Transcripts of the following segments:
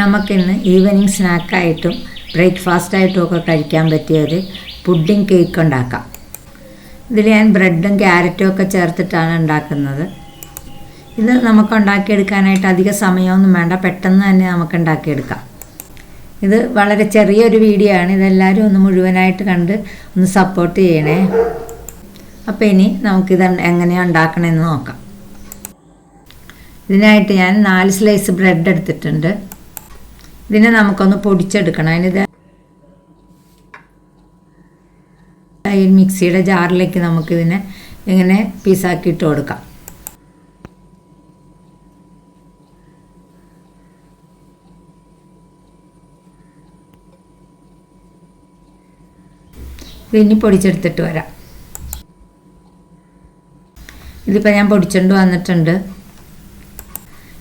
നമുക്കിന്ന് ഈവനിങ് സ്നാക്കായിട്ടും ബ്രേക്ക്ഫാസ്റ്റായിട്ടും ഒക്കെ കഴിക്കാൻ പറ്റിയ ഒരു പുഡിംഗ് കേക്ക് ഉണ്ടാക്കാം. ഇതിൽ ഞാൻ ബ്രെഡും ക്യാരറ്റും ഒക്കെ ചേർത്തിട്ടാണ് ഉണ്ടാക്കുന്നത്. ഇത് നമുക്ക് ഉണ്ടാക്കിയെടുക്കാനായിട്ട് അധിക സമയമൊന്നും വേണ്ട, പെട്ടെന്ന് തന്നെ നമുക്ക് ഉണ്ടാക്കിയെടുക്കാം. ഇത് വളരെ ചെറിയൊരു വീഡിയോ ആണ്, ഇതെല്ലാവരും ഒന്ന് മുഴുവനായിട്ട് കണ്ട് ഒന്ന് സപ്പോർട്ട് ചെയ്യണേ. അപ്പോൾ ഇനി നമുക്കിത് എങ്ങനെയാണ് ഉണ്ടാക്കണമെന്ന് നോക്കാം. ഇതിനായിട്ട് ഞാൻ 4 സ്ലൈസ് ബ്രെഡ് എടുത്തിട്ടുണ്ട്. ഇതിനെ നമുക്കൊന്ന് പൊടിച്ചെടുക്കണം. അതിനിത് ഈ മിക്സിയുടെ ജാറിലേക്ക് നമുക്കിതിനെ ഇങ്ങനെ പീസാക്കി ഇട്ട് കൊടുക്കാം. ഇതിനി പൊടിച്ചെടുത്തിട്ട് വരാം. ഇതിപ്പോൾ ഞാൻ പൊടിച്ചുകൊണ്ട് വന്നിട്ടുണ്ട്.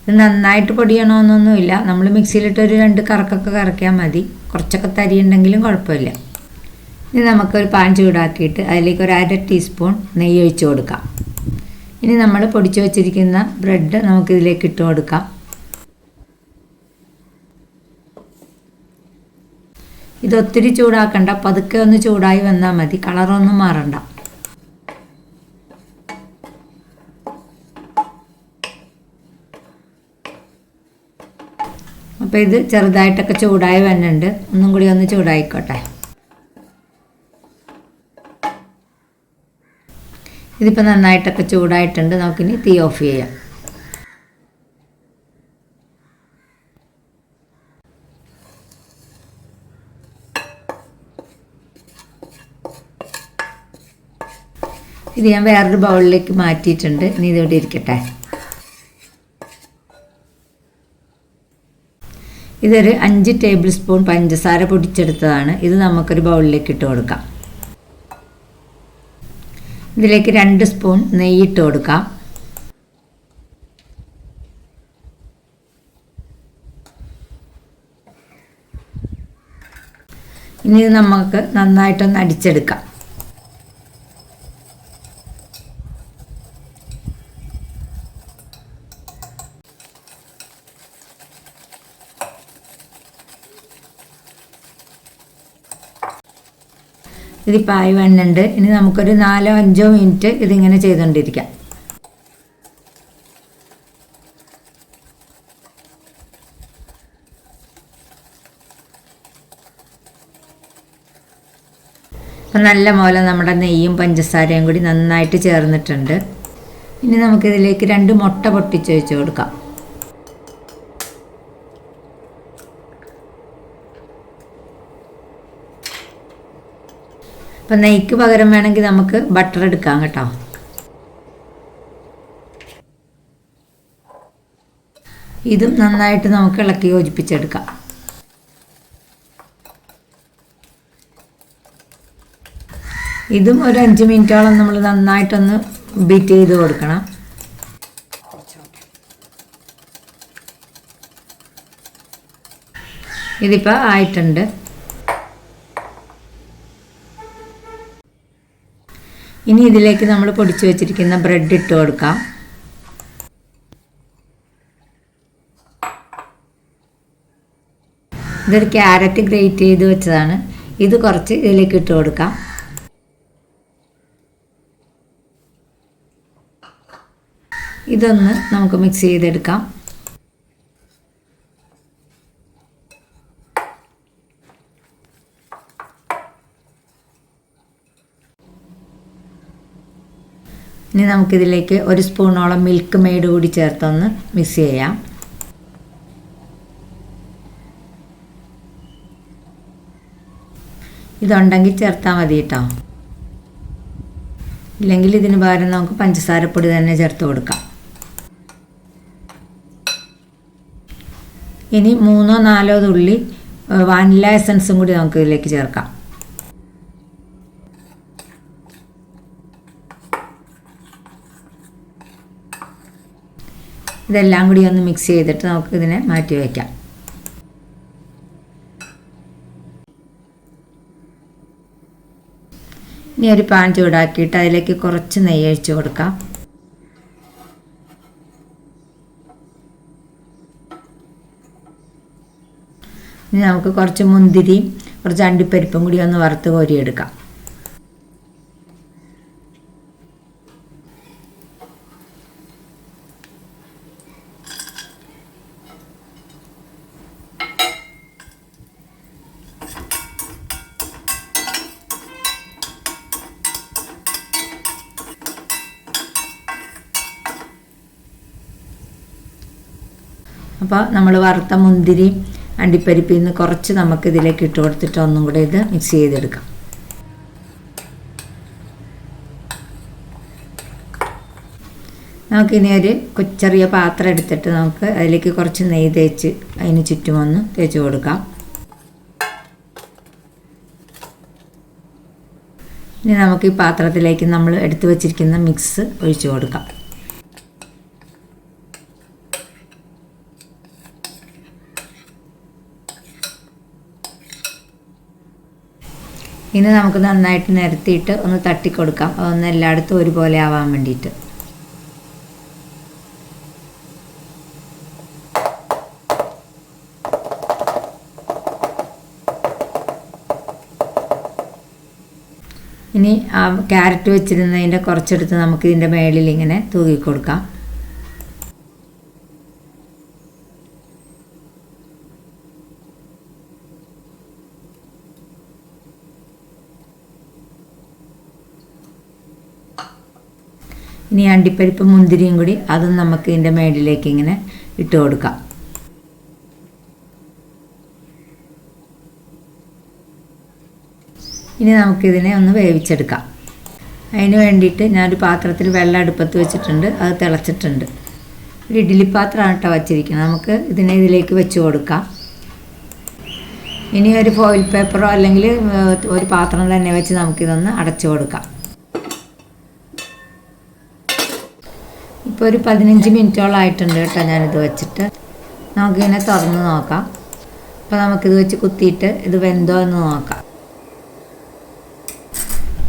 ഇത് നന്നായിട്ട് പൊടിയണമെന്നൊന്നുമില്ല, നമ്മൾ മിക്സിയിലിട്ടൊരു 2 കറക്കൊക്കെ കറക്കിയാൽ മതി. കുറച്ചൊക്കെ തരി ഉണ്ടെങ്കിലും കുഴപ്പമില്ല. ഇനി നമുക്കൊരു പാൻ ചൂടാക്കിയിട്ട് അതിലേക്ക് ഒരു 1/2 ടീസ്പൂൺ നെയ്യ് ഒഴിച്ച് കൊടുക്കാം. ഇനി നമ്മൾ പൊടിച്ച് വെച്ചിരിക്കുന്ന ബ്രെഡ് നമുക്കിതിലേക്ക് ഇട്ട് കൊടുക്കാം. ഇതൊത്തിരി ചൂടാക്കണ്ട, പതുക്കെ ഒന്ന് ചൂടായി വന്നാൽ മതി, കളറൊന്നും മാറണ്ട. അപ്പോൾ ഇത് ചെറുതായിട്ടൊക്കെ ചൂടായി വരുന്നുണ്ട്, ഒന്നും കൂടി ഒന്ന് ചൂടായിക്കോട്ടെ. ഇതിപ്പോൾ നന്നായിട്ടൊക്കെ ചൂടായിട്ടുണ്ട്, നമുക്കിനി തീ ഓഫ് ചെയ്യാം. ഇത് ഞാൻ വേറൊരു ബൗളിലേക്ക് മാറ്റിയിട്ടുണ്ട്. ഇനി ഇതിവിടെ ഇരിക്കട്ടെ. ഇതൊരു 5 ടേബിൾ സ്പൂൺ പഞ്ചസാര പൊടിച്ചെടുത്തതാണ്. ഇത് നമുക്കൊരു ബൗളിലേക്ക് ഇട്ട് കൊടുക്കാം. ഇതിലേക്ക് 2 സ്പൂൺ നെയ്യ് ഇട്ട് കൊടുക്കാം. ഇനി ഇത് നമുക്ക് നന്നായിട്ടൊന്ന് അടിച്ചെടുക്കാം. ഇതിപ്പോൾ ആയി വന്നുണ്ട്. ഇനി നമുക്കൊരു 4-5 മിനിറ്റ് ഇതിങ്ങനെ ചെയ്തുകൊണ്ടിരിക്കാം. അപ്പം നല്ല പോലെ നമ്മുടെ നെയ്യും പഞ്ചസാരയും കൂടി നന്നായിട്ട് ചേർന്നിട്ടുണ്ട്. ഇനി നമുക്കിതിലേക്ക് 2 മുട്ട പൊട്ടിച്ച് വെച്ച് കൊടുക്കാം. അപ്പം നെയ്ക്ക് പകരം വേണമെങ്കിൽ നമുക്ക് ബട്ടർ എടുക്കാം കേട്ടോ. ഇതും നന്നായിട്ട് നമുക്ക് ഇളക്കി യോജിപ്പിച്ചെടുക്കാം. ഇതും ഒരു 5 മിനിറ്റോളം നമ്മൾ നന്നായിട്ടൊന്ന് ബീറ്റ് ചെയ്ത് കൊടുക്കണം. ഇതിപ്പോൾ ആയിട്ടുണ്ട്. ഇനി ഇതിലേക്ക് നമ്മൾ പൊടിച്ചു വെച്ചിരിക്കുന്ന ബ്രെഡ് ഇട്ട് കൊടുക്കാം. ഇതൊരു ക്യാരറ്റ് ഗ്രേറ്റ് ചെയ്ത് വെച്ചതാണ്. ഇത് കുറച്ച് ഇതിലേക്ക് ഇട്ട് കൊടുക്കാം. ഇതൊന്ന് നമുക്ക് മിക്സ് ചെയ്തെടുക്കാം. ഇനി നമുക്കിതിലേക്ക് 1 സ്പൂണോളം മിൽക്ക് മെയ്ഡ് കൂടി ചേർത്തൊന്ന് മിക്സ് ചെയ്യാം. ഇതുണ്ടെങ്കിൽ ചേർത്താൽ മതി കേട്ടോ, ഇല്ലെങ്കിൽ ഇതിന് പകരം നമുക്ക് പഞ്ചസാരപ്പൊടി തന്നെ ചേർത്ത് കൊടുക്കാം. ഇനി 3-4 തുള്ളി വാനില എസൻസും കൂടി നമുക്ക് ഇതിലേക്ക് ചേർക്കാം. ഇതെല്ലാം കൂടി ഒന്ന് മിക്സ് ചെയ്തിട്ട് നമുക്കിതിനെ മാറ്റി വയ്ക്കാം. ഇനി ഒരു പാൻ ചൂടാക്കിയിട്ട് അതിലേക്ക് കുറച്ച് നെയ്യ് ഒഴിച്ച് കൊടുക്കാം. ഇനി നമുക്ക് കുറച്ച് മുന്തിരിയും കുറച്ച് അണ്ടിപ്പരിപ്പും കൂടി ഒന്ന് വറുത്ത് കോരിയെടുക്കാം. അപ്പോൾ നമ്മൾ വറുത്ത മുന്തിരി അണ്ടിപ്പരിപ്പിൽ നിന്ന് കുറച്ച് നമുക്ക് ഇതിലേക്ക് ഇട്ട് കൊടുത്തിട്ട് ഒന്നും കൂടെ ഇത് മിക്സ് ചെയ്തെടുക്കാം. നമുക്കിനി ഒരു ചെറിയ പാത്രം എടുത്തിട്ട് നമുക്ക് അതിലേക്ക് കുറച്ച് നെയ്യ് തേച്ച് അതിന് ചുറ്റുമൊന്ന് തേച്ച് കൊടുക്കാം. ഇനി നമുക്ക് ഈ പാത്രത്തിലേക്ക് നമ്മൾ എടുത്തു വച്ചിരിക്കുന്ന മിക്സ് ഒഴിച്ചു കൊടുക്കാം. ഇനി നമുക്ക് നന്നായിട്ട് നിരത്തിയിട്ട് ഒന്ന് തട്ടിക്കൊടുക്കാം, അതൊന്ന് എല്ലായിടത്തും ഒരുപോലെ ആവാൻ വേണ്ടിയിട്ട്. ഇനി ആ ക്യാരറ്റ് വെച്ചിരുന്നതിൻ്റെ കുറച്ചെടുത്ത് നമുക്ക് ഇതിൻ്റെ മേളിൽ ഇങ്ങനെ തൂക്കിക്കൊടുക്കാം. ഇനി അണ്ടിപ്പരിപ്പ് മുന്തിരിയും കൂടി അതും നമുക്ക് ഇതിൻ്റെ മേളിലേക്ക് ഇങ്ങനെ ഇട്ട് കൊടുക്കാം. ഇനി നമുക്കിതിനെ ഒന്ന് വേവിച്ചെടുക്കാം. അതിന് വേണ്ടിയിട്ട് ഞാനൊരു പാത്രത്തിൽ വെള്ളം അടുപ്പത്ത് വെച്ചിട്ടുണ്ട്, അത് തിളച്ചിട്ടുണ്ട്. ഒരു ഇഡ്ഡലി പാത്രമാണ് കേട്ടോ വച്ചിരിക്കുന്നത്. നമുക്ക് ഇതിനെ ഇതിലേക്ക് വെച്ച് കൊടുക്കാം. ഇനി ഒരു ഫോയിൽ പേപ്പറോ അല്ലെങ്കിൽ ഒരു പാത്രം തന്നെ വെച്ച് നമുക്കിതൊന്ന് അടച്ചു കൊടുക്കാം. ഇപ്പോൾ ഒരു 15 മിനിറ്റോളം ആയിട്ടുണ്ട് കേട്ടോ ഞാനിത് വെച്ചിട്ട്. നമുക്കിങ്ങനെ തുറന്ന് നോക്കാം. അപ്പോൾ നമുക്കിത് വെച്ച് കുത്തിയിട്ട് ഇത് വെന്തോ എന്ന് നോക്കാം.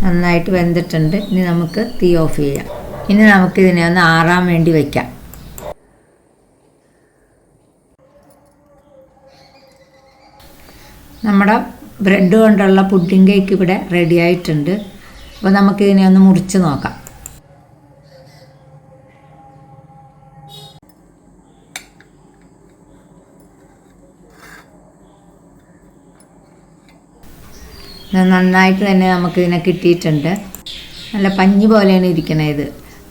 നന്നായിട്ട് വെന്തിട്ടുണ്ട്. ഇനി നമുക്ക് തീ ഓഫ് ചെയ്യാം. ഇനി നമുക്കിതിനെ ഒന്ന് ആറാൻ വേണ്ടി വയ്ക്കാം. നമ്മുടെ ബ്രെഡ് കൊണ്ടുള്ള പുഡിംഗ് കേക്ക് ഇവിടെ റെഡി ആയിട്ടുണ്ട്. അപ്പോൾ നമുക്കിതിനെ ഒന്ന് മുറിച്ച് നോക്കാം. നന്നായിട്ട് തന്നെ നമുക്കിതിനെ കിട്ടിയിട്ടുണ്ട്. നല്ല പഞ്ഞി പോലെയാണ് ഇരിക്കണത്.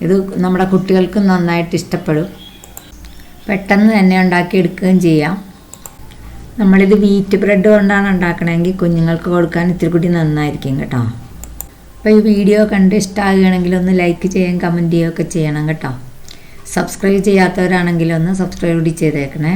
ഇത് നമ്മുടെ കുട്ടികൾക്ക് നന്നായിട്ട് ഇഷ്ടപ്പെടും. പെട്ടെന്ന് തന്നെ ഉണ്ടാക്കിയെടുക്കുകയും ചെയ്യാം. നമ്മളിത് വീറ്റ് ബ്രെഡ് കൊണ്ടാണ് ഉണ്ടാക്കണമെങ്കിൽ കുഞ്ഞുങ്ങൾക്ക് കൊടുക്കാൻ ഇത്തിരി കൂടി നന്നായിരിക്കും കേട്ടോ. അപ്പോൾ ഈ വീഡിയോ കണ്ട് ഇഷ്ടമാകുകയാണെങ്കിൽ ഒന്ന് ലൈക്ക് ചെയ്യാൻ കമൻറ്റ് ചെയ്യുകയൊക്കെ ചെയ്യണം കേട്ടോ. സബ്സ്ക്രൈബ് ചെയ്യാത്തവരാണെങ്കിൽ ഒന്ന് സബ്സ്ക്രൈബ് കൂടി ചെയ്തേക്കണേ.